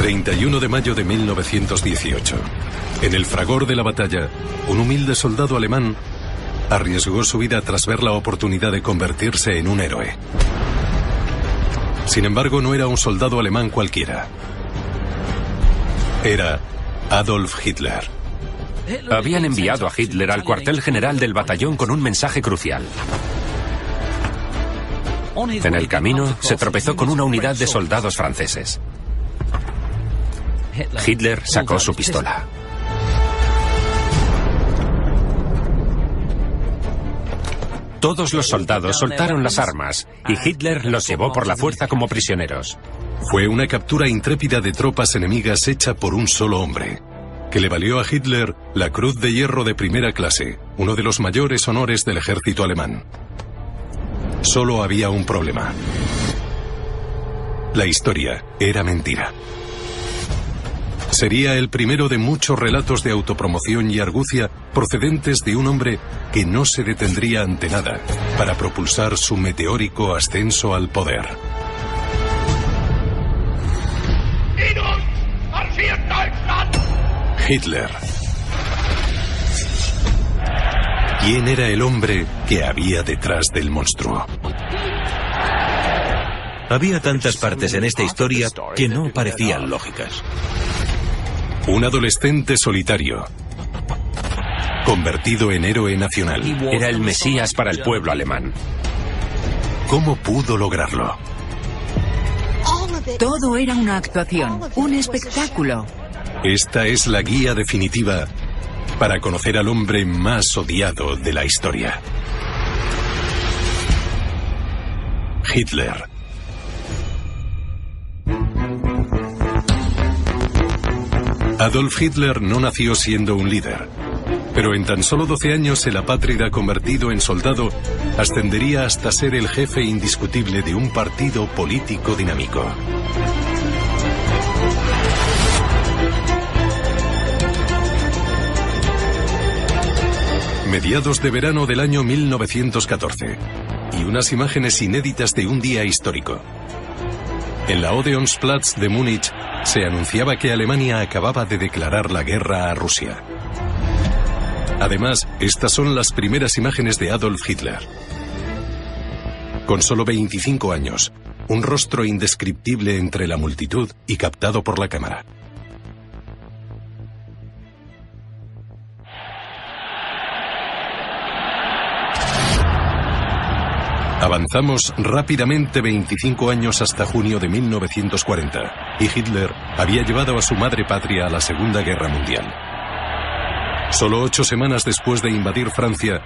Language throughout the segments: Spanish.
31 de mayo de 1918. En el fragor de la batalla, un humilde soldado alemán arriesgó su vida tras ver la oportunidad de convertirse en un héroe. Sin embargo, no era un soldado alemán cualquiera. Era Adolf Hitler. Habían enviado a Hitler al cuartel general del batallón con un mensaje crucial. En el camino, se tropezó con una unidad de soldados franceses. Hitler sacó su pistola. Todos los soldados soltaron las armas y Hitler los llevó por la fuerza como prisioneros. Fue una captura intrépida de tropas enemigas hecha por un solo hombre, que le valió a Hitler la Cruz de Hierro de primera clase, uno de los mayores honores del ejército alemán. Solo había un problema. La historia era mentira. Sería el primero de muchos relatos de autopromoción y argucia procedentes de un hombre que no se detendría ante nada para propulsar su meteórico ascenso al poder. Hitler. ¿Quién era el hombre que había detrás del monstruo? Había tantas partes en esta historia que no parecían lógicas. Un adolescente solitario, convertido en héroe nacional. Era el Mesías para el pueblo alemán. ¿Cómo pudo lograrlo? Todo era una actuación, un espectáculo. Esta es la guía definitiva para conocer al hombre más odiado de la historia. Hitler. Adolf Hitler no nació siendo un líder, pero en tan solo 12 años el apátrida convertido en soldado ascendería hasta ser el jefe indiscutible de un partido político dinámico. Mediados de verano del año 1914, y unas imágenes inéditas de un día histórico. En la Odeonsplatz de Múnich se anunciaba que Alemania acababa de declarar la guerra a Rusia. Además, estas son las primeras imágenes de Adolf Hitler. Con solo 25 años, un rostro indescriptible entre la multitud y captado por la cámara. Avanzamos rápidamente 25 años hasta junio de 1940, y Hitler había llevado a su madre patria a la Segunda Guerra Mundial. Solo 8 semanas después de invadir Francia,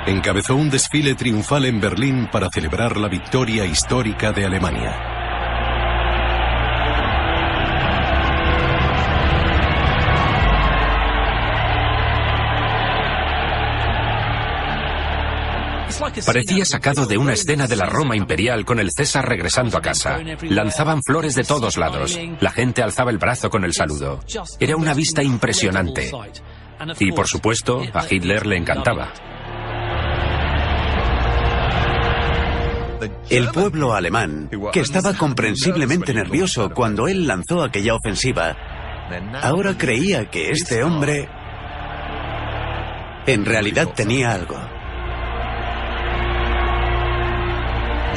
encabezó un desfile triunfal en Berlín para celebrar la victoria histórica de Alemania. Parecía sacado de una escena de la Roma imperial con el César regresando a casa. Lanzaban flores de todos lados. La gente alzaba el brazo con el saludo. Era una vista impresionante. Y por supuesto, a Hitler le encantaba. El pueblo alemán, que estaba comprensiblemente nervioso cuando él lanzó aquella ofensiva, ahora creía que este hombre en realidad tenía algo.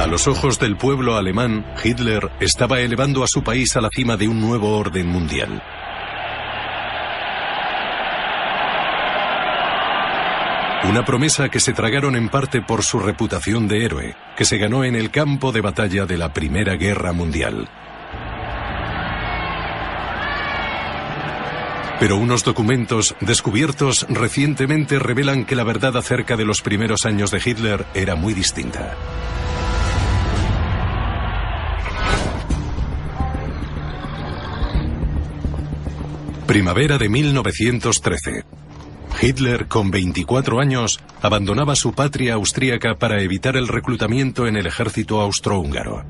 A los ojos del pueblo alemán, Hitler estaba elevando a su país a la cima de un nuevo orden mundial. Una promesa que se tragaron en parte por su reputación de héroe, que se ganó en el campo de batalla de la Primera Guerra Mundial. Pero unos documentos descubiertos recientemente revelan que la verdad acerca de los primeros años de Hitler era muy distinta. Primavera de 1913. Hitler, con 24 años, abandonaba su patria austríaca para evitar el reclutamiento en el ejército austrohúngaro.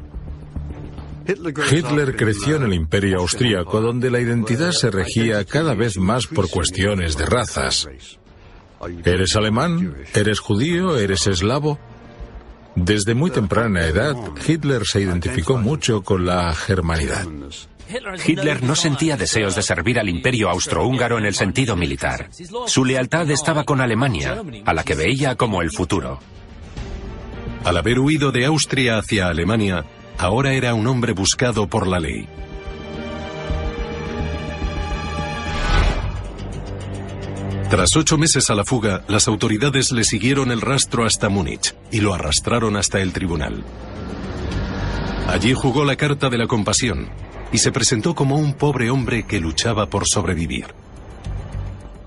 Hitler creció en el Imperio austríaco, donde la identidad se regía cada vez más por cuestiones de razas. ¿Eres alemán? ¿Eres judío? ¿Eres eslavo? Desde muy temprana edad, Hitler se identificó mucho con la germanidad. Hitler no sentía deseos de servir al imperio austrohúngaro en el sentido militar. Su lealtad estaba con Alemania, a la que veía como el futuro. Al haber huido de Austria hacia Alemania, ahora era un hombre buscado por la ley. Tras 8 meses a la fuga, las autoridades le siguieron el rastro hasta Múnich y lo arrastraron hasta el tribunal. Allí jugó la carta de la compasión y se presentó como un pobre hombre que luchaba por sobrevivir.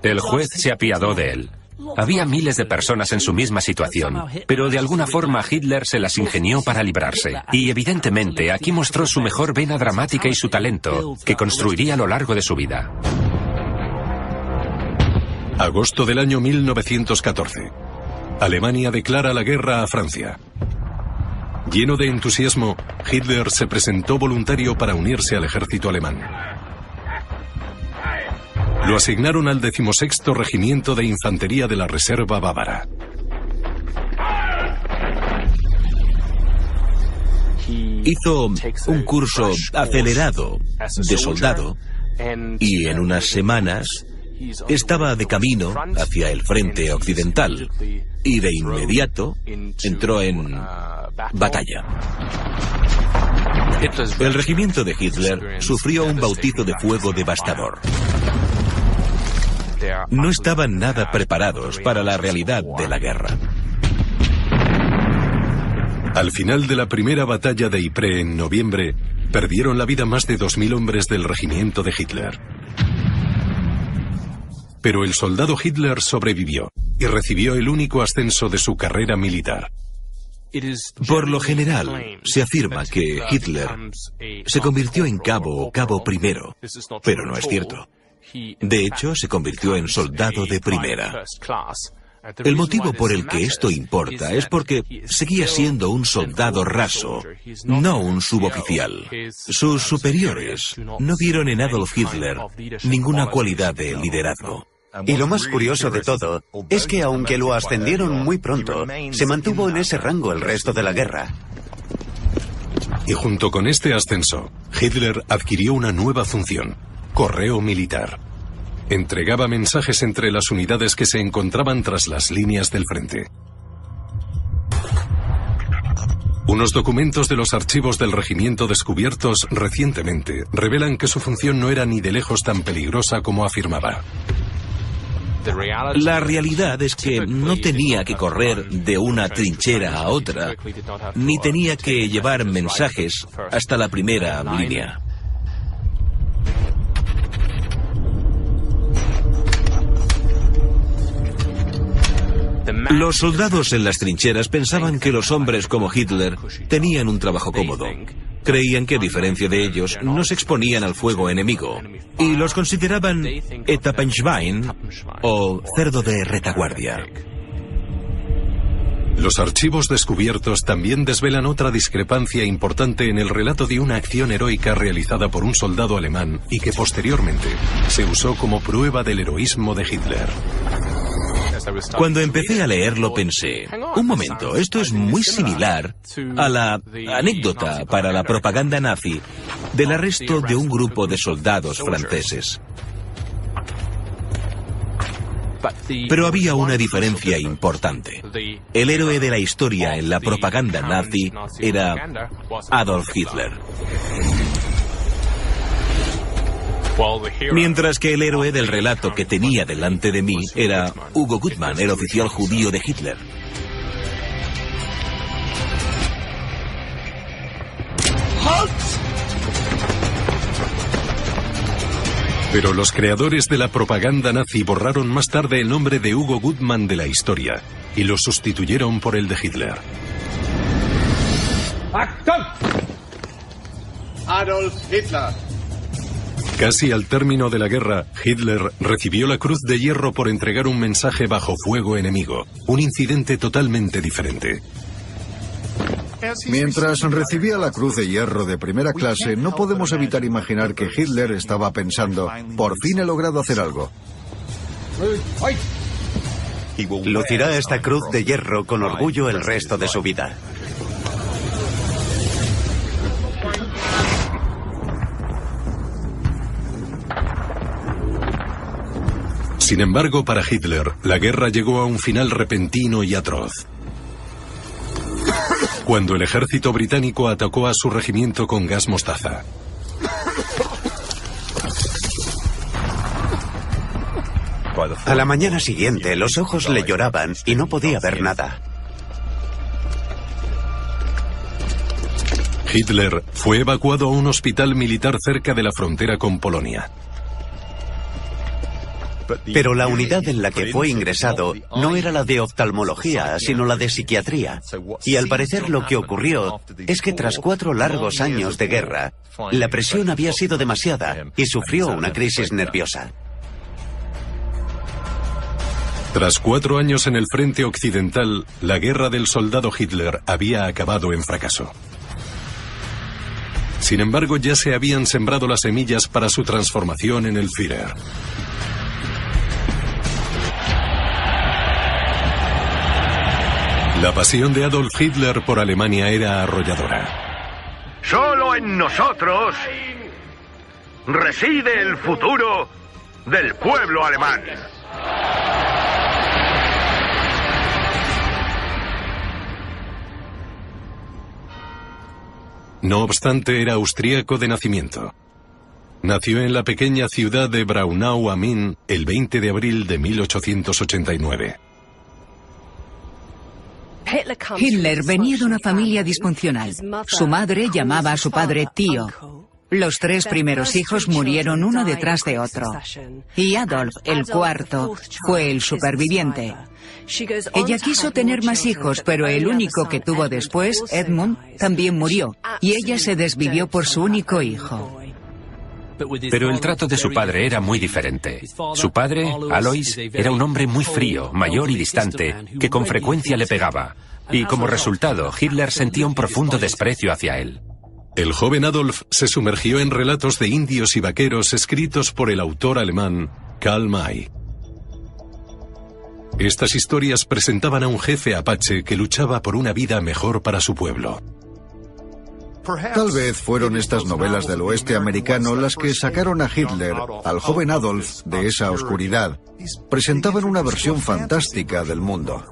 El juez se apiadó de él. Había miles de personas en su misma situación, pero de alguna forma Hitler se las ingenió para librarse. Y evidentemente aquí mostró su mejor vena dramática y su talento, que construiría a lo largo de su vida. Agosto del año 1914. Alemania declara la guerra a Francia. Lleno de entusiasmo, Hitler se presentó voluntario para unirse al ejército alemán. Lo asignaron al 16º Regimiento de Infantería de la Reserva Bávara. Hizo un curso acelerado de soldado y en unas semanas estaba de camino hacia el frente occidental y de inmediato entró en batalla. El regimiento de Hitler sufrió un bautizo de fuego devastador. No estaban nada preparados para la realidad de la guerra. Al final de la primera batalla de Ypres en noviembre, perdieron la vida más de 2000 hombres del regimiento de Hitler. Pero el soldado Hitler sobrevivió y recibió el único ascenso de su carrera militar. Por lo general, se afirma que Hitler se convirtió en cabo o cabo primero, pero no es cierto. De hecho, se convirtió en soldado de primera. El motivo por el que esto importa es porque seguía siendo un soldado raso, no un suboficial. Sus superiores no vieron en Adolf Hitler ninguna cualidad de liderazgo. Y lo más curioso de todo es que aunque lo ascendieron muy pronto, se mantuvo en ese rango el resto de la guerra. Y junto con este ascenso, Hitler adquirió una nueva función: correo militar. Entregaba mensajes entre las unidades que se encontraban tras las líneas del frente. Unos documentos de los archivos del regimiento descubiertos recientemente revelan que su función no era ni de lejos tan peligrosa como afirmaba. La realidad es que no tenía que correr de una trinchera a otra, ni tenía que llevar mensajes hasta la primera línea. Los soldados en las trincheras pensaban que los hombres como Hitler tenían un trabajo cómodo. Creían que, a diferencia de ellos, no se exponían al fuego enemigo y los consideraban Etappenschwein o cerdo de retaguardia. Los archivos descubiertos también desvelan otra discrepancia importante en el relato de una acción heroica realizada por un soldado alemán y que posteriormente se usó como prueba del heroísmo de Hitler. Cuando empecé a leerlo pensé, un momento, esto es muy similar a la anécdota para la propaganda nazi del arresto de un grupo de soldados franceses. Pero había una diferencia importante. El héroe de la historia en la propaganda nazi era Adolf Hitler. Mientras que el héroe del relato que tenía delante de mí era Hugo Gutmann, el oficial judío de Hitler. Pero los creadores de la propaganda nazi borraron más tarde el nombre de Hugo Gutmann de la historia y lo sustituyeron por el de Hitler. Adolf Hitler. Casi al término de la guerra, Hitler recibió la Cruz de Hierro por entregar un mensaje bajo fuego enemigo, un incidente totalmente diferente. Mientras recibía la Cruz de Hierro de primera clase, no podemos evitar imaginar que Hitler estaba pensando, por fin he logrado hacer algo. Lucirá esta Cruz de Hierro con orgullo el resto de su vida. Sin embargo, para Hitler, la guerra llegó a un final repentino y atroz. Cuando el ejército británico atacó a su regimiento con gas mostaza. A la mañana siguiente, los ojos le lloraban y no podía ver nada. Hitler fue evacuado a un hospital militar cerca de la frontera con Polonia. Pero la unidad en la que fue ingresado no era la de oftalmología, sino la de psiquiatría. Y al parecer lo que ocurrió es que tras 4 largos años de guerra, la presión había sido demasiada y sufrió una crisis nerviosa. Tras 4 años en el frente occidental, la guerra del soldado Hitler había acabado en fracaso. Sin embargo, ya se habían sembrado las semillas para su transformación en el Führer. La pasión de Adolf Hitler por Alemania era arrolladora. Solo en nosotros reside el futuro del pueblo alemán. No obstante, era austríaco de nacimiento. Nació en la pequeña ciudad de Braunau am Inn el 20 de abril de 1889. Hitler venía de una familia disfuncional. Su madre llamaba a su padre tío. Los 3 primeros hijos murieron uno detrás de otro. Y Adolf, el cuarto, fue el superviviente. Ella quiso tener más hijos, pero el único que tuvo después, Edmund, también murió. Y ella se desvivió por su único hijo. Pero el trato de su padre era muy diferente. Su padre, Alois, era un hombre muy frío, mayor y distante, que con frecuencia le pegaba. Y como resultado, Hitler sentía un profundo desprecio hacia él. El joven Adolf se sumergió en relatos de indios y vaqueros escritos por el autor alemán Karl May. Estas historias presentaban a un jefe apache que luchaba por una vida mejor para su pueblo. Tal vez fueron estas novelas del oeste americano las que sacaron a Hitler, al joven Adolf, de esa oscuridad. Presentaban una versión fantástica del mundo.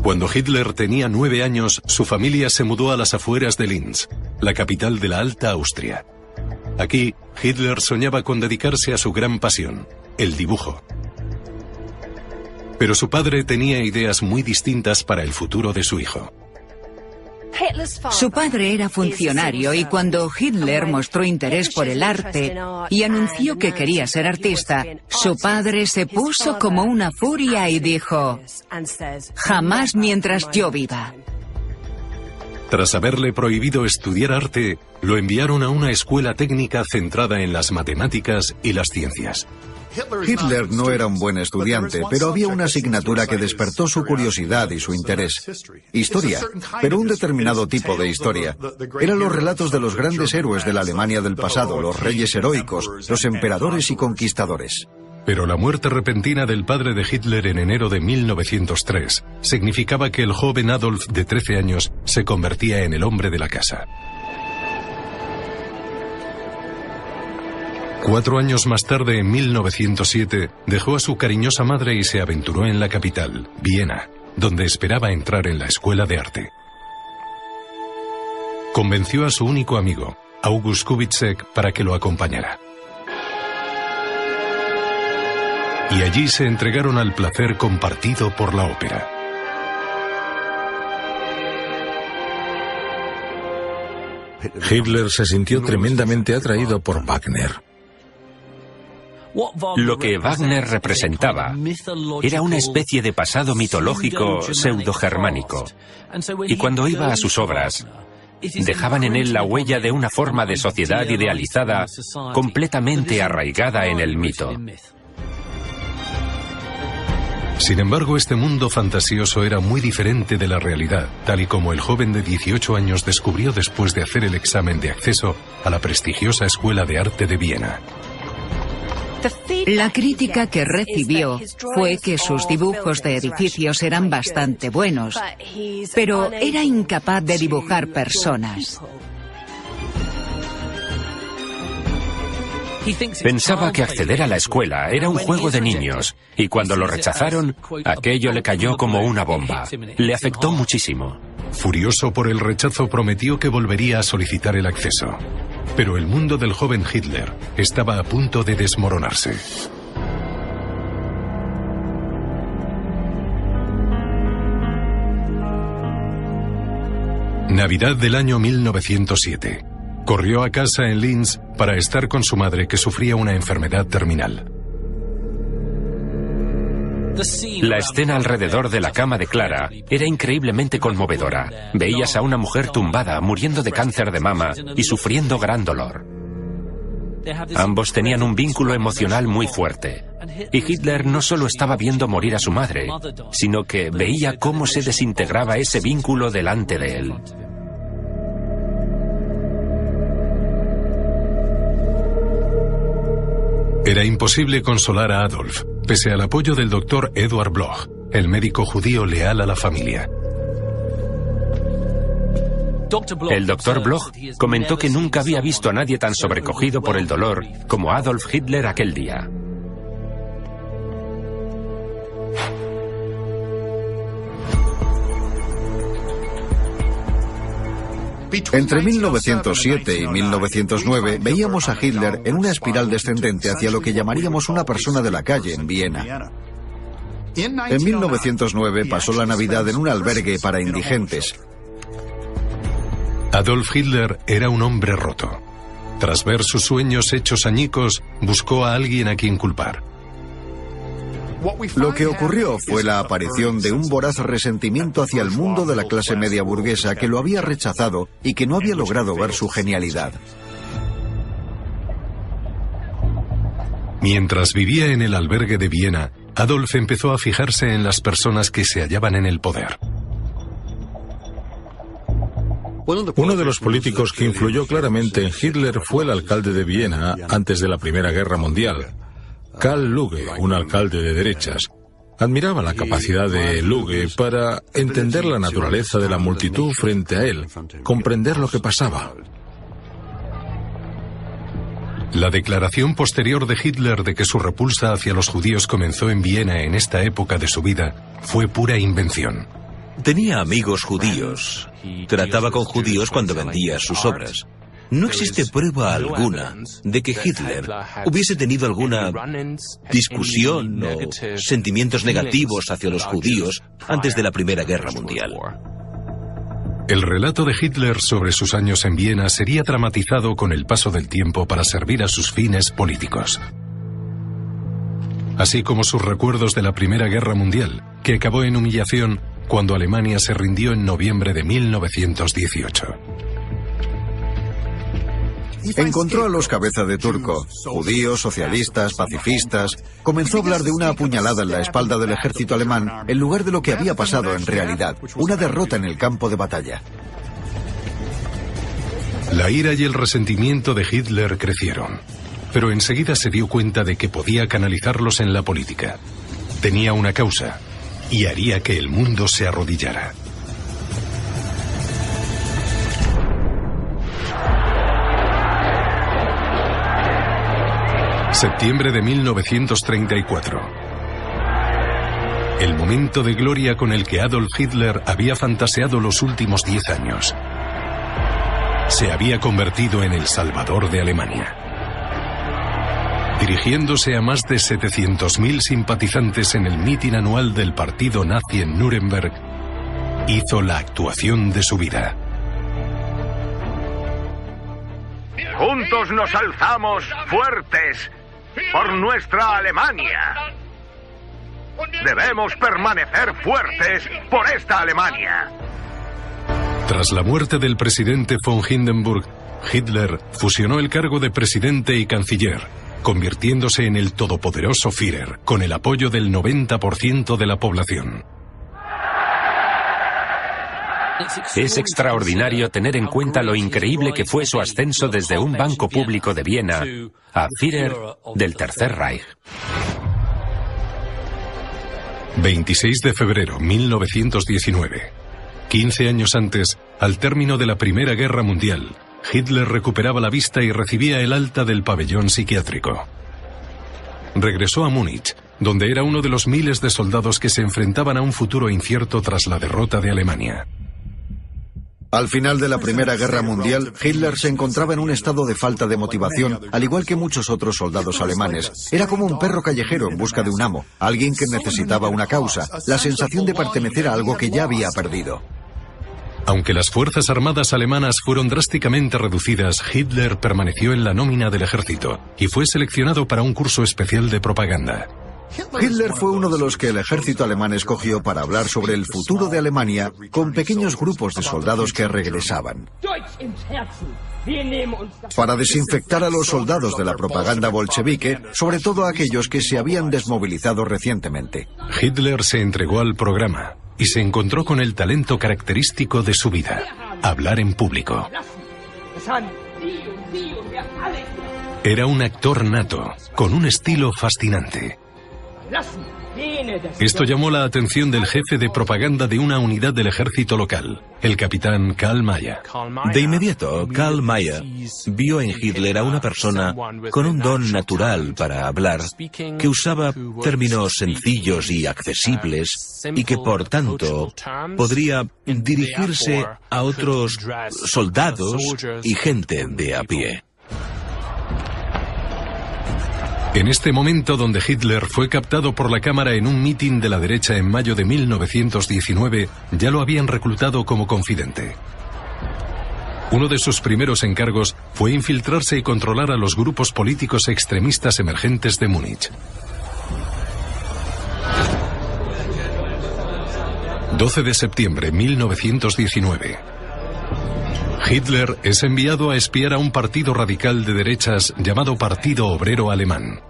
Cuando Hitler tenía 9 años, su familia se mudó a las afueras de Linz, la capital de la Alta Austria. Aquí, Hitler soñaba con dedicarse a su gran pasión, el dibujo. Pero su padre tenía ideas muy distintas para el futuro de su hijo. Su padre era funcionario y cuando Hitler mostró interés por el arte y anunció que quería ser artista, su padre se puso como una furia y dijo: "Jamás mientras yo viva". Tras haberle prohibido estudiar arte, lo enviaron a una escuela técnica centrada en las matemáticas y las ciencias. Hitler no era un buen estudiante, pero había una asignatura que despertó su curiosidad y su interés. Historia, pero un determinado tipo de historia. Eran los relatos de los grandes héroes de la Alemania del pasado, los reyes heroicos, los emperadores y conquistadores. Pero la muerte repentina del padre de Hitler en enero de 1903 significaba que el joven Adolf de 13 años se convertía en el hombre de la casa. 4 años más tarde, en 1907, dejó a su cariñosa madre y se aventuró en la capital, Viena, donde esperaba entrar en la escuela de arte. Convenció a su único amigo, August Kubitschek, para que lo acompañara. Y allí se entregaron al placer compartido por la ópera. Hitler se sintió tremendamente atraído por Wagner. Lo que Wagner representaba era una especie de pasado mitológico pseudo-germánico. Y cuando iba a sus obras, dejaban en él la huella de una forma de sociedad idealizada completamente arraigada en el mito. Sin embargo, este mundo fantasioso era muy diferente de la realidad, tal y como el joven de 18 años descubrió después de hacer el examen de acceso a la prestigiosa Escuela de Arte de Viena. La crítica que recibió fue que sus dibujos de edificios eran bastante buenos, pero era incapaz de dibujar personas. Pensaba que acceder a la escuela era un juego de niños, y cuando lo rechazaron, aquello le cayó como una bomba. Le afectó muchísimo. Furioso por el rechazo, prometió que volvería a solicitar el acceso. Pero el mundo del joven Hitler estaba a punto de desmoronarse. Navidad del año 1907. Corrió a casa en Linz para estar con su madre, que sufría una enfermedad terminal. La escena alrededor de la cama de Clara era increíblemente conmovedora. Veías a una mujer tumbada, muriendo de cáncer de mama y sufriendo gran dolor. Ambos tenían un vínculo emocional muy fuerte. Y Hitler no solo estaba viendo morir a su madre, sino que veía cómo se desintegraba ese vínculo delante de él. Era imposible consolar a Adolf, pese al apoyo del doctor Eduard Bloch, el médico judío leal a la familia. El doctor Bloch comentó que nunca había visto a nadie tan sobrecogido por el dolor como Adolf Hitler aquel día. Entre 1907 y 1909 veíamos a Hitler en una espiral descendente hacia lo que llamaríamos una persona de la calle en Viena. En 1909 pasó la Navidad en un albergue para indigentes. Adolf Hitler era un hombre roto. Tras ver sus sueños hechos añicos, buscó a alguien a quien culpar. Lo que ocurrió fue la aparición de un voraz resentimiento hacia el mundo de la clase media burguesa que lo había rechazado y que no había logrado ver su genialidad. Mientras vivía en el albergue de Viena, Adolf empezó a fijarse en las personas que se hallaban en el poder. Uno de los políticos que influyó claramente en Hitler fue el alcalde de Viena antes de la Primera Guerra Mundial, Karl Luge, un alcalde de derechas. Admiraba la capacidad de Luge para entender la naturaleza de la multitud frente a él, comprender lo que pasaba. La declaración posterior de Hitler de que su repulsa hacia los judíos comenzó en Viena en esta época de su vida fue pura invención. Tenía amigos judíos. Trataba con judíos cuando vendía sus obras. No existe prueba alguna de que Hitler hubiese tenido alguna discusión o sentimientos negativos hacia los judíos antes de la Primera Guerra Mundial. El relato de Hitler sobre sus años en Viena sería dramatizado con el paso del tiempo para servir a sus fines políticos. Así como sus recuerdos de la Primera Guerra Mundial, que acabó en humillación cuando Alemania se rindió en noviembre de 1918. Encontró a los cabeza de turco, judíos, socialistas, pacifistas. Comenzó a hablar de una apuñalada en la espalda del ejército alemán en lugar de lo que había pasado en realidad, una derrota en el campo de batalla. La ira y el resentimiento de Hitler crecieron, pero enseguida se dio cuenta de que podía canalizarlos en la política. Tenía una causa y haría que el mundo se arrodillara. Septiembre de 1934. El momento de gloria con el que Adolf Hitler había fantaseado los últimos 10 años. Se había convertido en el salvador de Alemania. Dirigiéndose a más de 700.000 simpatizantes en el mitin anual del partido nazi en Nuremberg, hizo la actuación de su vida. Juntos nos alzamos fuertes por nuestra Alemania. Debemos permanecer fuertes por esta Alemania. Tras la muerte del presidente von Hindenburg, Hitler fusionó el cargo de presidente y canciller, convirtiéndose en el todopoderoso Führer, con el apoyo del 90% de la población. Es extraordinario tener en cuenta lo increíble que fue su ascenso desde un banco público de Viena a Führer del Tercer Reich. 26 de febrero 1919. 15 años antes, al término de la Primera Guerra Mundial, Hitler recuperaba la vista y recibía el alta del pabellón psiquiátrico. Regresó a Múnich, donde era uno de los miles de soldados que se enfrentaban a un futuro incierto tras la derrota de Alemania. Al final de la Primera Guerra Mundial, Hitler se encontraba en un estado de falta de motivación, al igual que muchos otros soldados alemanes. Era como un perro callejero en busca de un amo, alguien que necesitaba una causa, la sensación de pertenecer a algo que ya había perdido. Aunque las fuerzas armadas alemanas fueron drásticamente reducidas, Hitler permaneció en la nómina del ejército y fue seleccionado para un curso especial de propaganda. Hitler fue uno de los que el ejército alemán escogió para hablar sobre el futuro de Alemania con pequeños grupos de soldados que regresaban. Para desinfectar a los soldados de la propaganda bolchevique, sobre todo a aquellos que se habían desmovilizado recientemente. Hitler se entregó al programa y se encontró con el talento característico de su vida: hablar en público. Era un actor nato, con un estilo fascinante. Esto llamó la atención del jefe de propaganda de una unidad del ejército local, el capitán Karl Mayer. De inmediato, Karl Mayer vio en Hitler a una persona con un don natural para hablar, que usaba términos sencillos y accesibles y que, por tanto, podría dirigirse a otros soldados y gente de a pie. En este momento, donde Hitler fue captado por la cámara en un mitin de la derecha en mayo de 1919, ya lo habían reclutado como confidente. Uno de sus primeros encargos fue infiltrarse y controlar a los grupos políticos extremistas emergentes de Múnich. 12 de septiembre de 1919. Hitler es enviado a espiar a un partido radical de derechas llamado Partido Obrero Alemán.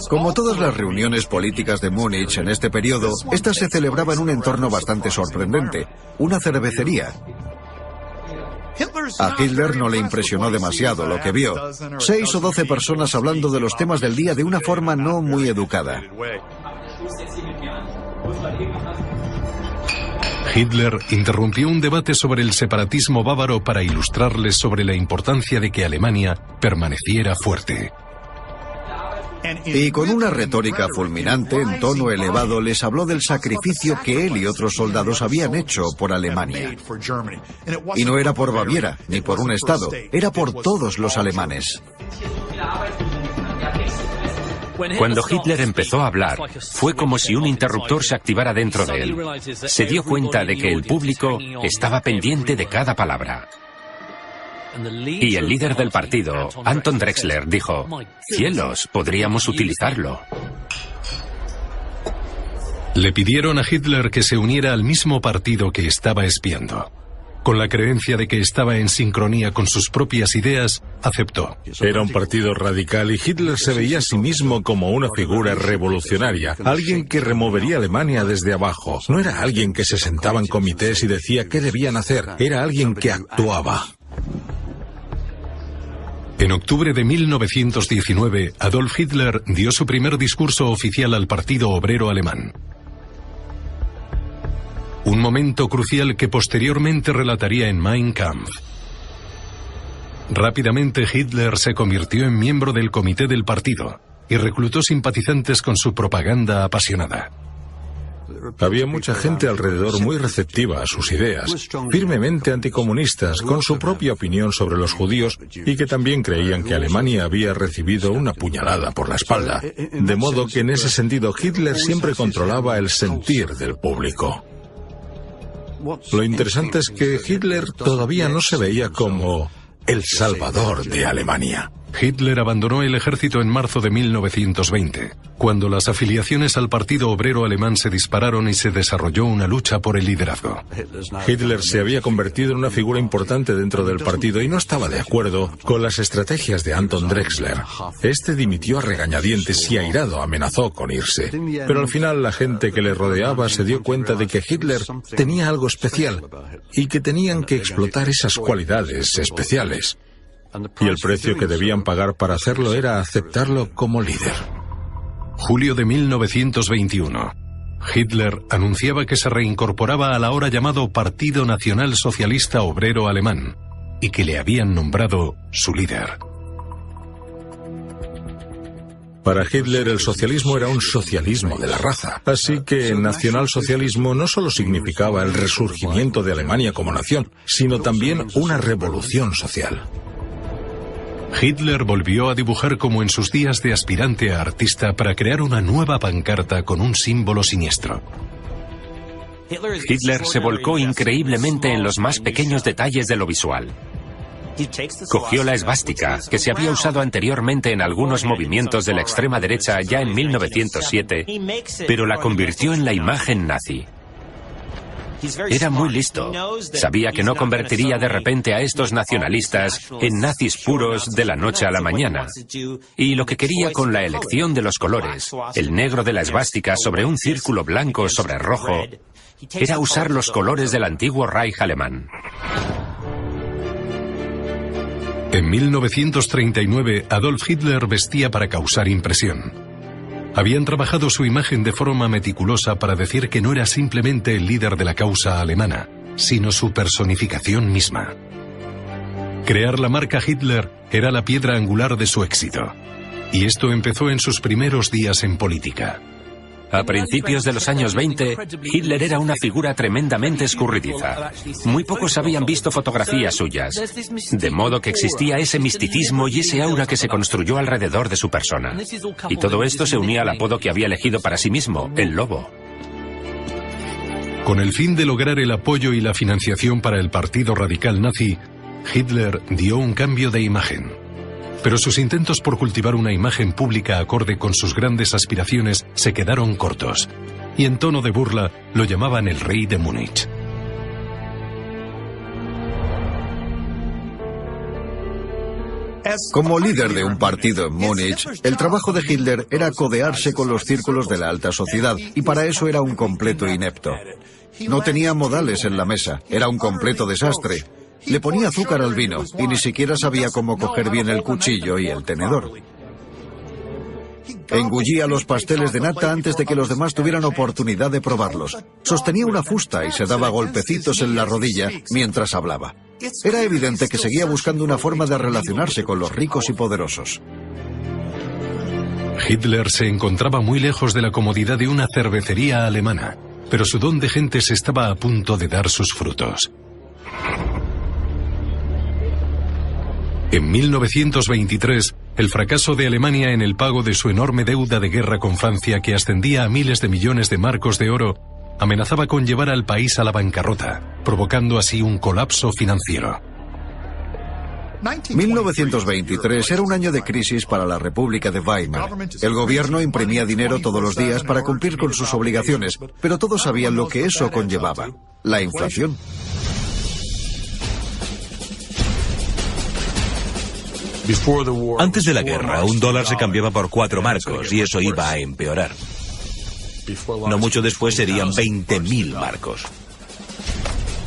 Como todas las reuniones políticas de Múnich en este periodo, esta se celebraba en un entorno bastante sorprendente, una cervecería. A Hitler no le impresionó demasiado lo que vio: 6 o 12 personas hablando de los temas del día de una forma no muy educada. Hitler interrumpió un debate sobre el separatismo bávaro para ilustrarles sobre la importancia de que Alemania permaneciera fuerte. Y con una retórica fulminante, en tono elevado, les habló del sacrificio que él y otros soldados habían hecho por Alemania. Y no era por Baviera, ni por un estado, era por todos los alemanes. Cuando Hitler empezó a hablar, fue como si un interruptor se activara dentro de él. Se dio cuenta de que el público estaba pendiente de cada palabra. Y el líder del partido, Anton Drexler, dijo: «Cielos, podríamos utilizarlo». Le pidieron a Hitler que se uniera al mismo partido que estaba espiando. Con la creencia de que estaba en sincronía con sus propias ideas, aceptó. Era un partido radical y Hitler se veía a sí mismo como una figura revolucionaria, alguien que removería Alemania desde abajo. No era alguien que se sentaba en comités y decía qué debían hacer, era alguien que actuaba. En octubre de 1919, Adolf Hitler dio su primer discurso oficial al Partido Obrero Alemán. Un momento crucial que posteriormente relataría en Mein Kampf. Rápidamente Hitler se convirtió en miembro del comité del partido y reclutó simpatizantes con su propaganda apasionada. Había mucha gente alrededor muy receptiva a sus ideas, firmemente anticomunistas, con su propia opinión sobre los judíos y que también creían que Alemania había recibido una puñalada por la espalda. De modo que en ese sentido Hitler siempre controlaba el sentir del público. Lo interesante es que Hitler todavía no se veía como el salvador de Alemania. Hitler abandonó el ejército en marzo de 1920, cuando las afiliaciones al Partido Obrero Alemán se dispararon y se desarrolló una lucha por el liderazgo. Hitler se había convertido en una figura importante dentro del partido y no estaba de acuerdo con las estrategias de Anton Drexler. Este dimitió a regañadientes y airado amenazó con irse. Pero al final la gente que le rodeaba se dio cuenta de que Hitler tenía algo especial y que tenían que explotar esas cualidades especiales. Y el precio que debían pagar para hacerlo era aceptarlo como líder. Julio de 1921. Hitler anunciaba que se reincorporaba al ahora llamado Partido Nacional Socialista Obrero Alemán y que le habían nombrado su líder. Para Hitler el socialismo era un socialismo de la raza, así que el nacionalsocialismo no solo significaba el resurgimiento de Alemania como nación, sino también una revolución social. Hitler volvió a dibujar como en sus días de aspirante a artista para crear una nueva pancarta con un símbolo siniestro. Hitler se volcó increíblemente en los más pequeños detalles de lo visual. Cogió la esvástica, que se había usado anteriormente en algunos movimientos de la extrema derecha ya en 1907, pero la convirtió en la imagen nazi. Era muy listo. Sabía que no convertiría de repente a estos nacionalistas en nazis puros de la noche a la mañana. Y lo que quería con la elección de los colores, el negro de la esvástica sobre un círculo blanco sobre rojo, era usar los colores del antiguo Reich alemán. En 1939, Adolf Hitler vestía para causar impresión. Habían trabajado su imagen de forma meticulosa para decir que no era simplemente el líder de la causa alemana, sino su personificación misma. Crear la marca Hitler era la piedra angular de su éxito. Y esto empezó en sus primeros días en política. A principios de los años 20, Hitler era una figura tremendamente escurridiza. Muy pocos habían visto fotografías suyas, de modo que existía ese misticismo y ese aura que se construyó alrededor de su persona. Y todo esto se unía al apodo que había elegido para sí mismo, el Lobo. Con el fin de lograr el apoyo y la financiación para el Partido Radical Nazi, Hitler dio un cambio de imagen. Pero sus intentos por cultivar una imagen pública acorde con sus grandes aspiraciones se quedaron cortos, y en tono de burla lo llamaban el Rey de Múnich. Como líder de un partido en Múnich, el trabajo de Hitler era codearse con los círculos de la alta sociedad, y para eso era un completo inepto. No tenía modales en la mesa, era un completo desastre. Le ponía azúcar al vino y ni siquiera sabía cómo coger bien el cuchillo y el tenedor. Engullía los pasteles de nata antes de que los demás tuvieran oportunidad de probarlos. Sostenía una fusta y se daba golpecitos en la rodilla mientras hablaba. Era evidente que seguía buscando una forma de relacionarse con los ricos y poderosos. Hitler se encontraba muy lejos de la comodidad de una cervecería alemana, pero su don de gentes estaba a punto de dar sus frutos. En 1923, el fracaso de Alemania en el pago de su enorme deuda de guerra con Francia, que ascendía a miles de millones de marcos de oro, amenazaba con llevar al país a la bancarrota, provocando así un colapso financiero. 1923 era un año de crisis para la República de Weimar. El gobierno imprimía dinero todos los días para cumplir con sus obligaciones, pero todos sabían lo que eso conllevaba: la inflación. Antes de la guerra, $1 se cambiaba por 4 marcos y eso iba a empeorar. No mucho después serían 20.000 marcos.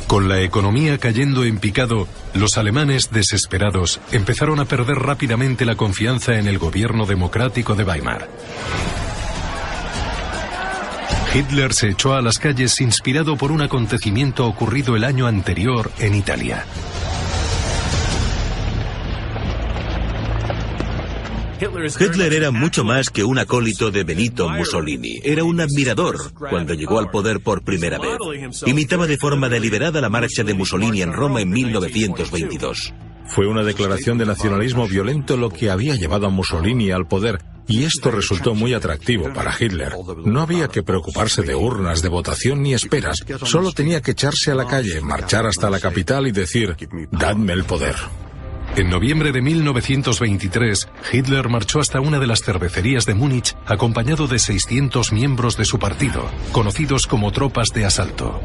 Con la economía cayendo en picado, los alemanes desesperados empezaron a perder rápidamente la confianza en el gobierno democrático de Weimar. Hitler se echó a las calles inspirado por un acontecimiento ocurrido el año anterior en Italia. Hitler era mucho más que un acólito de Benito Mussolini. Era un admirador cuando llegó al poder por primera vez. Imitaba de forma deliberada la marcha de Mussolini en Roma en 1922. Fue una declaración de nacionalismo violento lo que había llevado a Mussolini al poder, y esto resultó muy atractivo para Hitler. No había que preocuparse de urnas de votación ni esperas, solo tenía que echarse a la calle, marchar hasta la capital y decir: «Dadme el poder». En noviembre de 1923, Hitler marchó hasta una de las cervecerías de Múnich acompañado de 600 miembros de su partido, conocidos como tropas de asalto.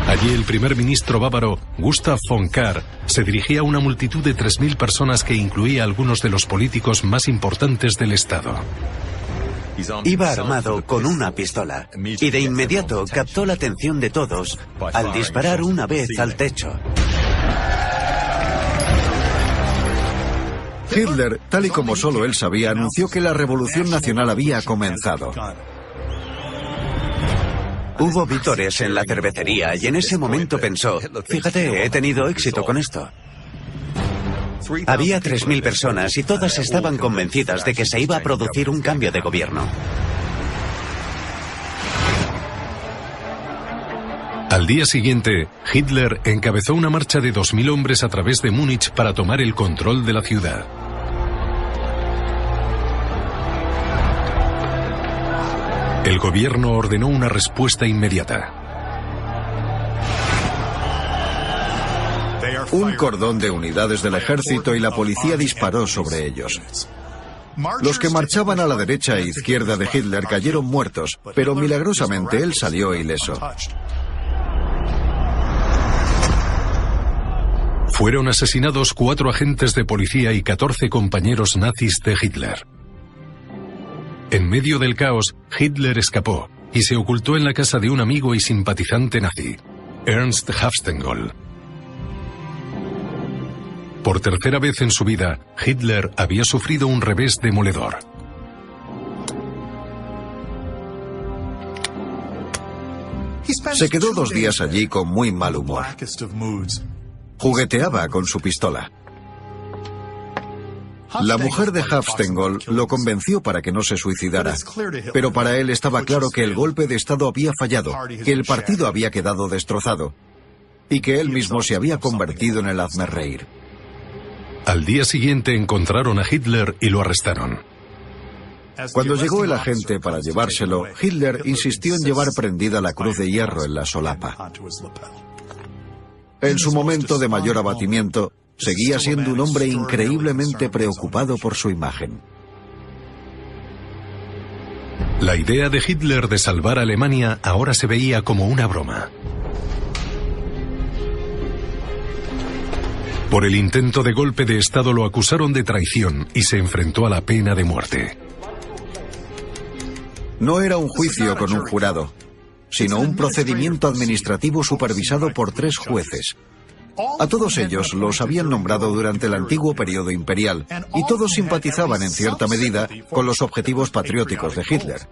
Allí el primer ministro bávaro, Gustav von Kahr, se dirigía a una multitud de 3.000 personas que incluía a algunos de los políticos más importantes del Estado. Iba armado con una pistola y de inmediato captó la atención de todos al disparar una vez al techo. Hitler, tal y como solo él sabía, anunció que la revolución nacional había comenzado. Hubo vítores en la cervecería y en ese momento pensó, fíjate, he tenido éxito con esto. Había 3.000 personas y todas estaban convencidas de que se iba a producir un cambio de gobierno. Al día siguiente, Hitler encabezó una marcha de 2.000 hombres a través de Múnich para tomar el control de la ciudad. El gobierno ordenó una respuesta inmediata. Un cordón de unidades del ejército y la policía disparó sobre ellos. Los que marchaban a la derecha e izquierda de Hitler cayeron muertos, pero milagrosamente él salió ileso. Fueron asesinados 4 agentes de policía y 14 compañeros nazis de Hitler. En medio del caos, Hitler escapó y se ocultó en la casa de un amigo y simpatizante nazi, Ernst Hafstengol. Por tercera vez en su vida, Hitler había sufrido un revés demoledor. Se quedó 2 días allí con muy mal humor. Jugueteaba con su pistola. La mujer de Hafstengol lo convenció para que no se suicidara, pero para él estaba claro que el golpe de Estado había fallado, que el partido había quedado destrozado y que él mismo se había convertido en el hazmerreír. Al día siguiente encontraron a Hitler y lo arrestaron. Cuando llegó el agente para llevárselo, Hitler insistió en llevar prendida la cruz de hierro en la solapa. En su momento de mayor abatimiento, seguía siendo un hombre increíblemente preocupado por su imagen. La idea de Hitler de salvar a Alemania ahora se veía como una broma. Por el intento de golpe de Estado lo acusaron de traición y se enfrentó a la pena de muerte. No era un juicio con un jurado, sino un procedimiento administrativo supervisado por 3 jueces. A todos ellos los habían nombrado durante el antiguo periodo imperial y todos simpatizaban en cierta medida con los objetivos patrióticos de Hitler.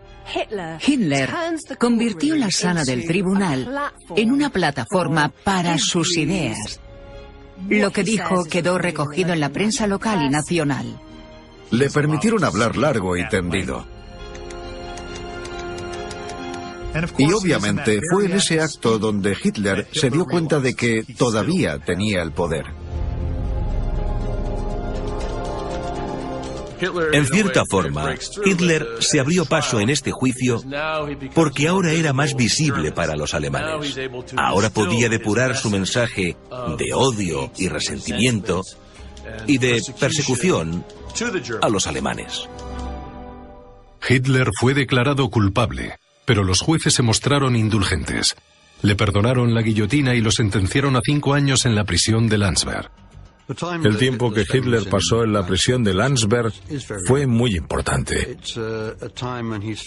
Hitler convirtió la sala del tribunal en una plataforma para sus ideas. Lo que dijo quedó recogido en la prensa local y nacional. Le permitieron hablar largo y tendido. Y obviamente fue en ese acto donde Hitler se dio cuenta de que todavía tenía el poder. En cierta forma, Hitler se abrió paso en este juicio porque ahora era más visible para los alemanes. Ahora podía depurar su mensaje de odio y resentimiento y de persecución a los alemanes. Hitler fue declarado culpable, pero los jueces se mostraron indulgentes. Le perdonaron la guillotina y lo sentenciaron a 5 años en la prisión de Landsberg. El tiempo que Hitler pasó en la prisión de Landsberg fue muy importante.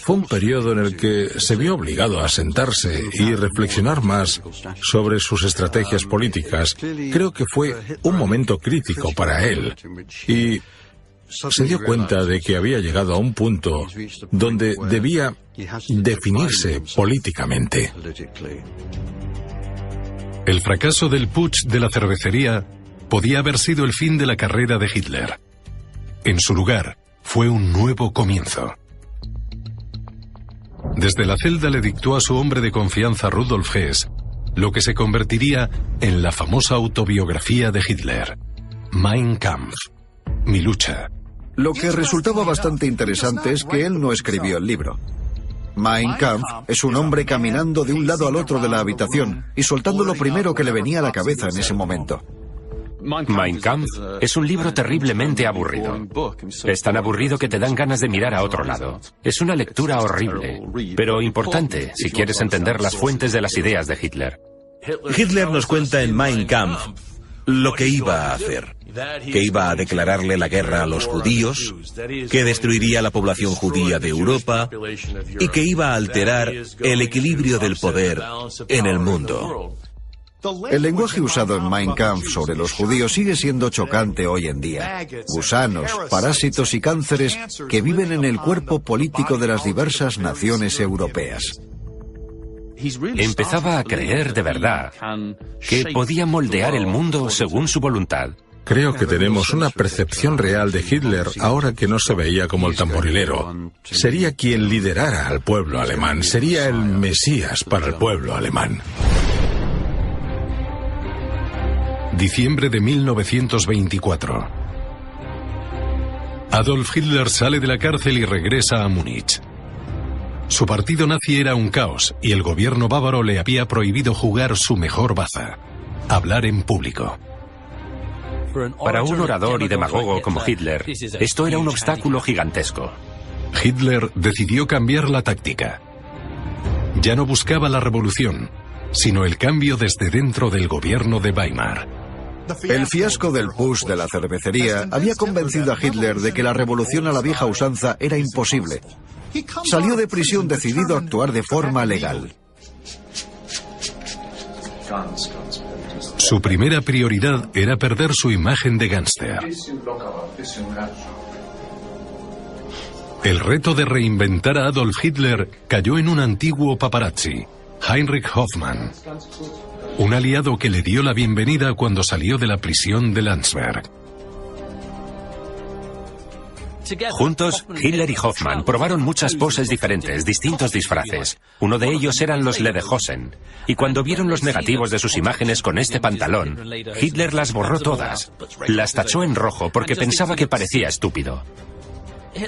Fue un periodo en el que se vio obligado a sentarse y reflexionar más sobre sus estrategias políticas. Creo que fue un momento crítico para él y se dio cuenta de que había llegado a un punto donde debía definirse políticamente. El fracaso del putsch de la cervecería podía haber sido el fin de la carrera de Hitler. En su lugar, fue un nuevo comienzo. Desde la celda le dictó a su hombre de confianza Rudolf Hess lo que se convertiría en la famosa autobiografía de Hitler, Mein Kampf, Mi lucha. Lo que resultaba bastante interesante es que él no escribió el libro. Mein Kampf es un hombre caminando de un lado al otro de la habitación y soltando lo primero que le venía a la cabeza en ese momento. Mein Kampf es un libro terriblemente aburrido. Es tan aburrido que te dan ganas de mirar a otro lado. Es una lectura horrible, pero importante si quieres entender las fuentes de las ideas de Hitler. Hitler nos cuenta en Mein Kampf lo que iba a hacer, que iba a declararle la guerra a los judíos, que destruiría la población judía de Europa y que iba a alterar el equilibrio del poder en el mundo. El lenguaje usado en Mein Kampf sobre los judíos sigue siendo chocante hoy en día. Gusanos, parásitos y cánceres que viven en el cuerpo político de las diversas naciones europeas. Empezaba a creer de verdad que podía moldear el mundo según su voluntad. Creo que tenemos una percepción real de Hitler ahora que no se veía como el tamborilero. Sería quien liderara al pueblo alemán, sería el Mesías para el pueblo alemán. Diciembre de 1924. Adolf Hitler sale de la cárcel y regresa a Múnich. Su partido nazi era un caos y el gobierno bávaro le había prohibido jugar su mejor baza: hablar en público. Para un orador y demagogo como Hitler, esto era un obstáculo gigantesco. Hitler decidió cambiar la táctica. Ya no buscaba la revolución, sino el cambio desde dentro del gobierno de Weimar. El fiasco del putsch de la cervecería había convencido a Hitler de que la revolución a la vieja usanza era imposible. Salió de prisión decidido a actuar de forma legal. Su primera prioridad era perder su imagen de gángster. El reto de reinventar a Adolf Hitler cayó en un antiguo paparazzi, Heinrich Hoffmann, un aliado que le dio la bienvenida cuando salió de la prisión de Landsberg. Juntos, Hitler y Hoffmann probaron muchas poses diferentes, distintos disfraces. Uno de ellos eran los Lederhosen. Y cuando vieron los negativos de sus imágenes con este pantalón, Hitler las borró todas. Las tachó en rojo porque pensaba que parecía estúpido.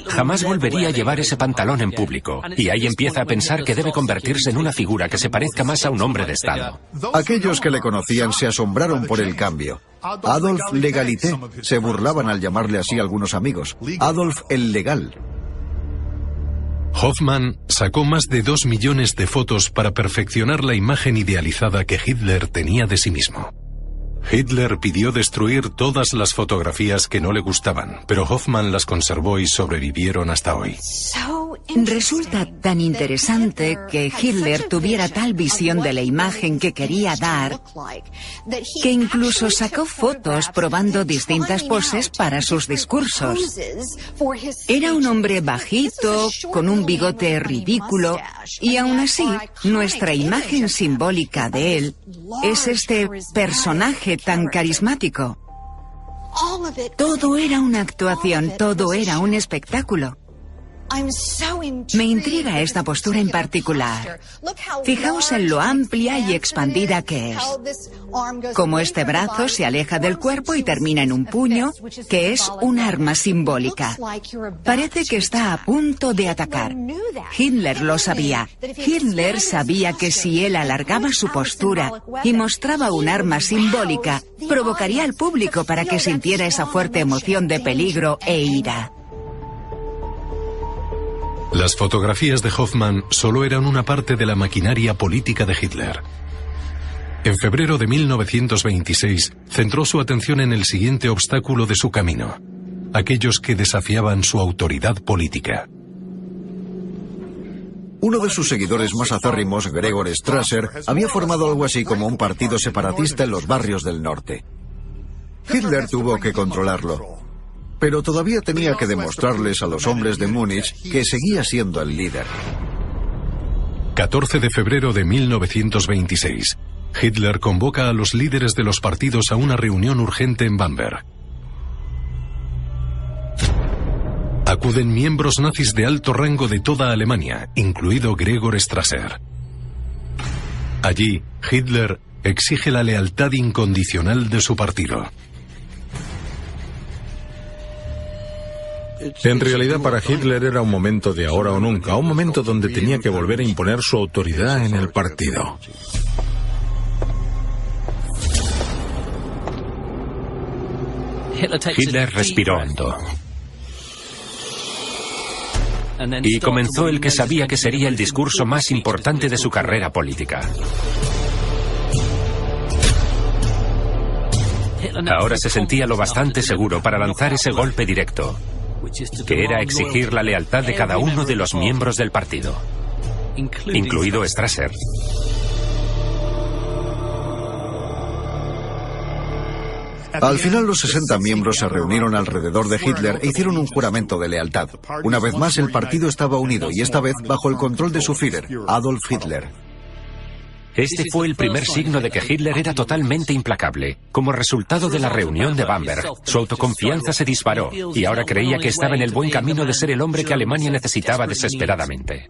Jamás volvería a llevar ese pantalón en público. Y ahí empieza a pensar que debe convertirse en una figura que se parezca más a un hombre de Estado. Aquellos que le conocían se asombraron por el cambio. Adolf Legalité, se burlaban al llamarle así algunos amigos. Adolf el Legal. Hoffmann sacó más de 2 millones de fotos para perfeccionar la imagen idealizada que Hitler tenía de sí mismo. Hitler pidió destruir todas las fotografías que no le gustaban, pero Hoffmann las conservó y sobrevivieron hasta hoy. Resulta tan interesante que Hitler tuviera tal visión de la imagen que quería dar, que incluso sacó fotos probando distintas poses para sus discursos. Era un hombre bajito, con un bigote ridículo, y aún así, nuestra imagen simbólica de él es este personaje tan carismático. Todo era una actuación, todo era un espectáculo. Me intriga esta postura en particular. Fijaos en lo amplia y expandida que es. Como este brazo se aleja del cuerpo y termina en un puño, que es un arma simbólica. Parece que está a punto de atacar. Hitler lo sabía. Hitler sabía que si él alargaba su postura y mostraba un arma simbólica, provocaría al público para que sintiera esa fuerte emoción de peligro e ira. Las fotografías de Hoffmann solo eran una parte de la maquinaria política de Hitler. En febrero de 1926, centró su atención en el siguiente obstáculo de su camino: aquellos que desafiaban su autoridad política. Uno de sus seguidores más acérrimos, Gregor Strasser, había formado algo así como un partido separatista en los barrios del norte. Hitler tuvo que controlarlo. Pero todavía tenía que demostrarles a los hombres de Múnich que seguía siendo el líder. 14 de febrero de 1926. Hitler convoca a los líderes de los partidos a una reunión urgente en Bamberg. Acuden miembros nazis de alto rango de toda Alemania, incluido Gregor Strasser. Allí, Hitler exige la lealtad incondicional de su partido. En realidad, para Hitler era un momento de ahora o nunca, un momento donde tenía que volver a imponer su autoridad en el partido. Hitler respiró hondo. Y comenzó el que sabía que sería el discurso más importante de su carrera política. Ahora se sentía lo bastante seguro para lanzar ese golpe directo, que era exigir la lealtad de cada uno de los miembros del partido, incluido Strasser. Al final, los 60 miembros se reunieron alrededor de Hitler e hicieron un juramento de lealtad. Una vez más, el partido estaba unido y esta vez bajo el control de su Führer, Adolf Hitler. Este fue el primer signo de que Hitler era totalmente implacable. Como resultado de la reunión de Bamberg, su autoconfianza se disparó y ahora creía que estaba en el buen camino de ser el hombre que Alemania necesitaba desesperadamente.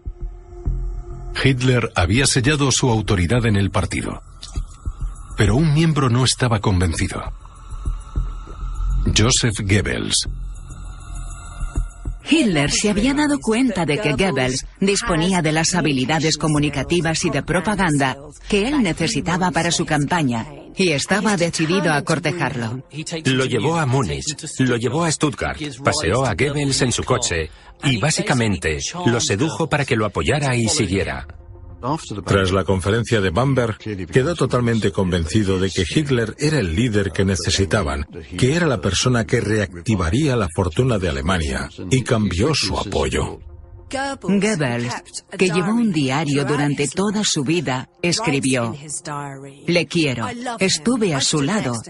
Hitler había sellado su autoridad en el partido, pero un miembro no estaba convencido: Joseph Goebbels. Hitler se había dado cuenta de que Goebbels disponía de las habilidades comunicativas y de propaganda que él necesitaba para su campaña y estaba decidido a cortejarlo. Lo llevó a Múnich, lo llevó a Stuttgart, paseó a Goebbels en su coche y básicamente lo sedujo para que lo apoyara y siguiera. Tras la conferencia de Bamberg, quedó totalmente convencido de que Hitler era el líder que necesitaban, que era la persona que reactivaría la fortuna de Alemania, y cambió su apoyo. Goebbels, que llevó un diario durante toda su vida, escribió: «Le quiero, estuve a su lado,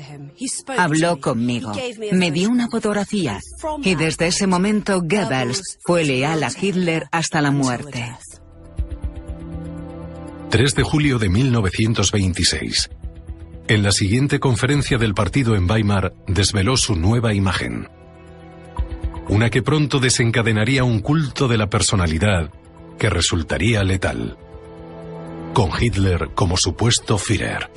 habló conmigo, me dio una fotografía», y desde ese momento Goebbels fue leal a Hitler hasta la muerte. 3 de julio de 1926. En la siguiente conferencia del partido en Weimar, desveló su nueva imagen. Una que pronto desencadenaría un culto de la personalidad que resultaría letal, con Hitler como supuesto Führer.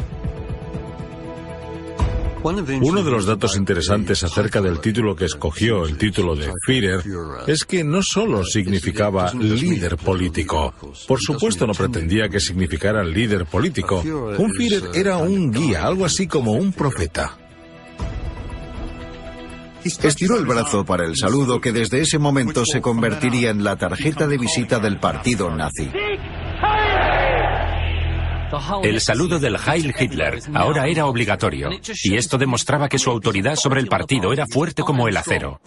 Uno de los datos interesantes acerca del título que escogió, el título de Führer, es que no solo significaba líder político. Por supuesto no pretendía que significara líder político. Un Führer era un guía, algo así como un profeta. Estiró el brazo para el saludo que desde ese momento se convertiría en la tarjeta de visita del partido nazi. El saludo del Heil Hitler ahora era obligatorio, y esto demostraba que su autoridad sobre el partido era fuerte como el acero.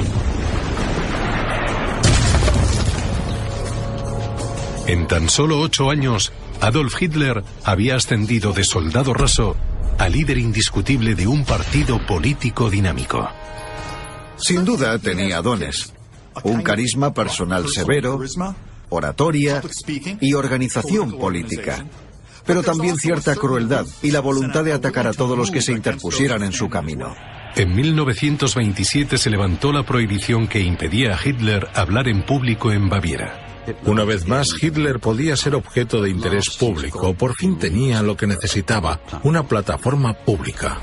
En tan solo 8 años, Adolf Hitler había ascendido de soldado raso a líder indiscutible de un partido político dinámico. Sin duda tenía dones: un carisma personal severo, oratoria y organización política, pero también cierta crueldad y la voluntad de atacar a todos los que se interpusieran en su camino. En 1927 se levantó la prohibición que impedía a Hitler hablar en público en Baviera. Una vez más, Hitler podía ser objeto de interés público. Por fin tenía lo que necesitaba: una plataforma pública.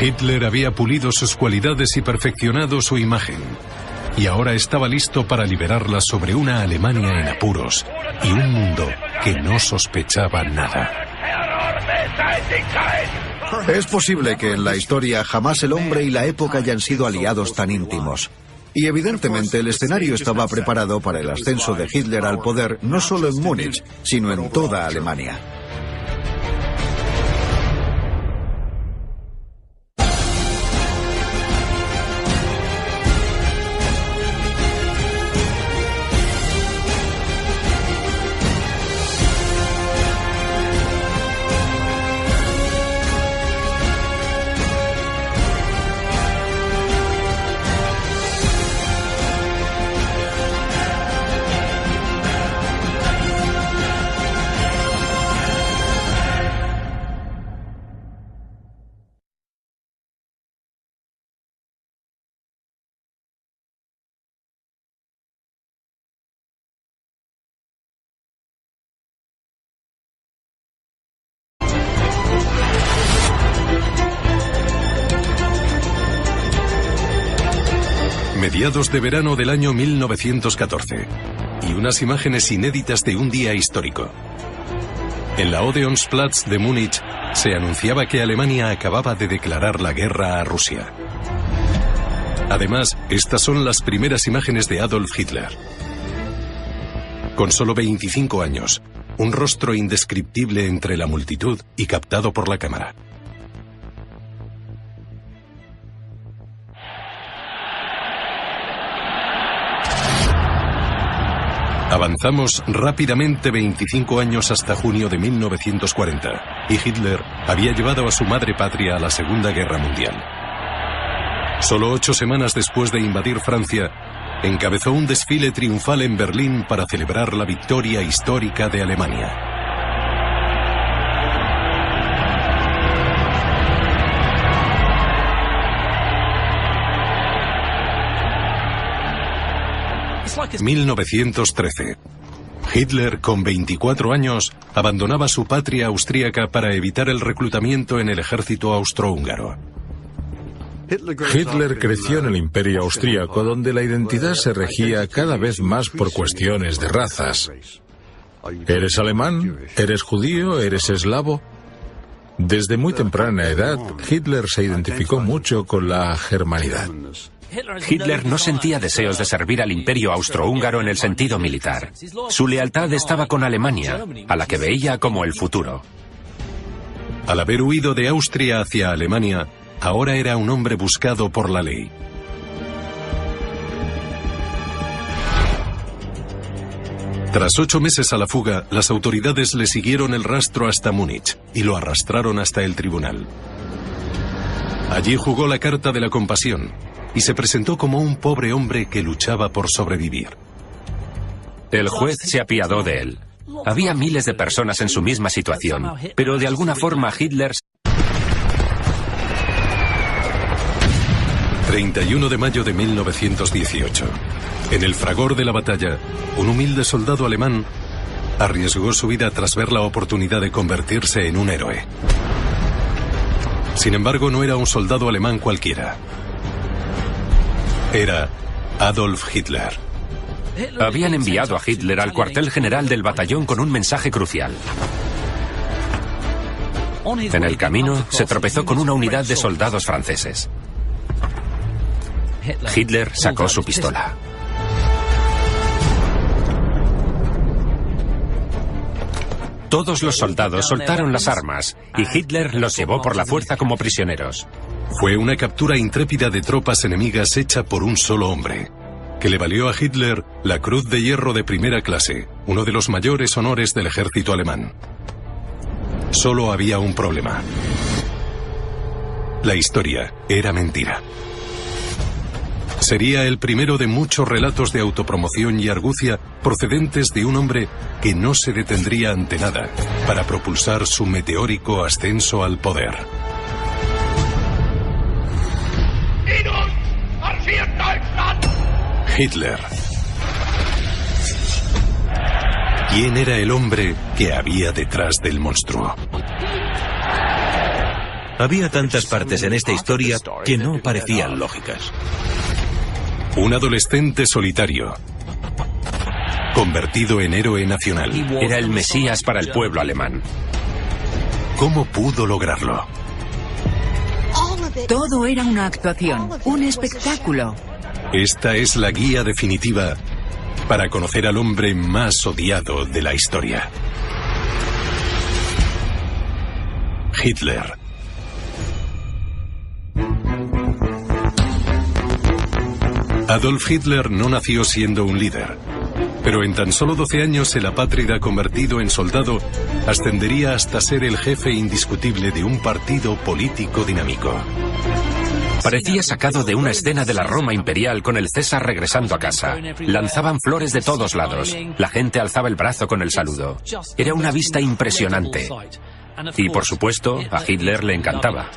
Hitler había pulido sus cualidades y perfeccionado su imagen, y ahora estaba listo para liberarla sobre una Alemania en apuros y un mundo que no sospechaba nada. Es posible que en la historia jamás el hombre y la época hayan sido aliados tan íntimos. Y evidentemente el escenario estaba preparado para el ascenso de Hitler al poder no solo en Múnich, sino en toda Alemania. Mediados de verano del año 1914, y unas imágenes inéditas de un día histórico. En la Odeonsplatz de Múnich se anunciaba que Alemania acababa de declarar la guerra a Rusia. Además, estas son las primeras imágenes de Adolf Hitler. Con solo 25 años, un rostro indescriptible entre la multitud y captado por la cámara. Avanzamos rápidamente 25 años hasta junio de 1940, y Hitler había llevado a su madre patria a la Segunda Guerra Mundial. Solo 8 semanas después de invadir Francia, encabezó un desfile triunfal en Berlín para celebrar la victoria histórica de Alemania. 1913. Hitler, con 24 años, abandonaba su patria austríaca para evitar el reclutamiento en el ejército austrohúngaro. Hitler creció en el Imperio austríaco, donde la identidad se regía cada vez más por cuestiones de razas. ¿Eres alemán? ¿Eres judío? ¿Eres eslavo? Desde muy temprana edad, Hitler se identificó mucho con la germanidad. Hitler no sentía deseos de servir al Imperio austrohúngaro en el sentido militar. Su lealtad estaba con Alemania, a la que veía como el futuro. Al haber huido de Austria hacia Alemania, ahora era un hombre buscado por la ley. Tras 8 meses a la fuga, las autoridades le siguieron el rastro hasta Múnich y lo arrastraron hasta el tribunal. Allí jugó la carta de la compasión y se presentó como un pobre hombre que luchaba por sobrevivir. El juez se apiadó de él. Había miles de personas en su misma situación, pero de alguna forma Hitler... 31 de mayo de 1918. En el fragor de la batalla, un humilde soldado alemán arriesgó su vida tras ver la oportunidad de convertirse en un héroe. Sin embargo, no era un soldado alemán cualquiera. Era Adolf Hitler. Habían enviado a Hitler al cuartel general del batallón con un mensaje crucial. En el camino, se tropezó con una unidad de soldados franceses. Hitler sacó su pistola. Todos los soldados soltaron las armas y Hitler los llevó por la fuerza como prisioneros. Fue una captura intrépida de tropas enemigas hecha por un solo hombre, que le valió a Hitler la Cruz de Hierro de primera clase, uno de los mayores honores del ejército alemán. Solo había un problema. La historia era mentira. Sería el primero de muchos relatos de autopromoción y argucia procedentes de un hombre que no se detendría ante nada para propulsar su meteórico ascenso al poder. Hitler. ¿Quién era el hombre que había detrás del monstruo? Había tantas partes en esta historia que no parecían lógicas. Un adolescente solitario, convertido en héroe nacional. Era el Mesías para el pueblo alemán. ¿Cómo pudo lograrlo? Todo era una actuación, un espectáculo. Esta es la guía definitiva para conocer al hombre más odiado de la historia. Hitler. Adolf Hitler no nació siendo un líder, pero en tan solo 12 años el apátrida convertido en soldado ascendería hasta ser el jefe indiscutible de un partido político dinámico. Parecía sacado de una escena de la Roma imperial con el César regresando a casa. Lanzaban flores de todos lados. La gente alzaba el brazo con el saludo. Era una vista impresionante. Y por supuesto, a Hitler le encantaba.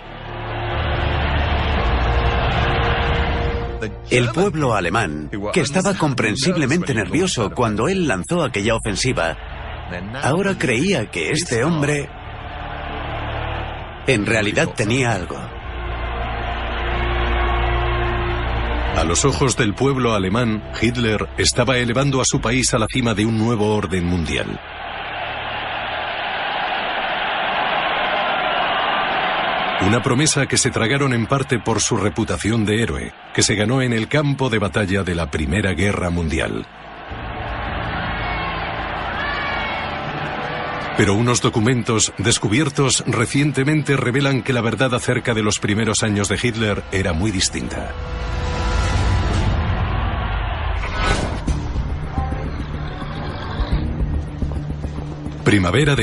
El pueblo alemán, que estaba comprensiblemente nervioso cuando él lanzó aquella ofensiva, ahora creía que este hombre en realidad tenía algo. A los ojos del pueblo alemán, Hitler estaba elevando a su país a la cima de un nuevo orden mundial. Una promesa que se tragaron en parte por su reputación de héroe, que se ganó en el campo de batalla de la Primera Guerra Mundial. Pero unos documentos descubiertos recientemente revelan que la verdad acerca de los primeros años de Hitler era muy distinta. Primavera de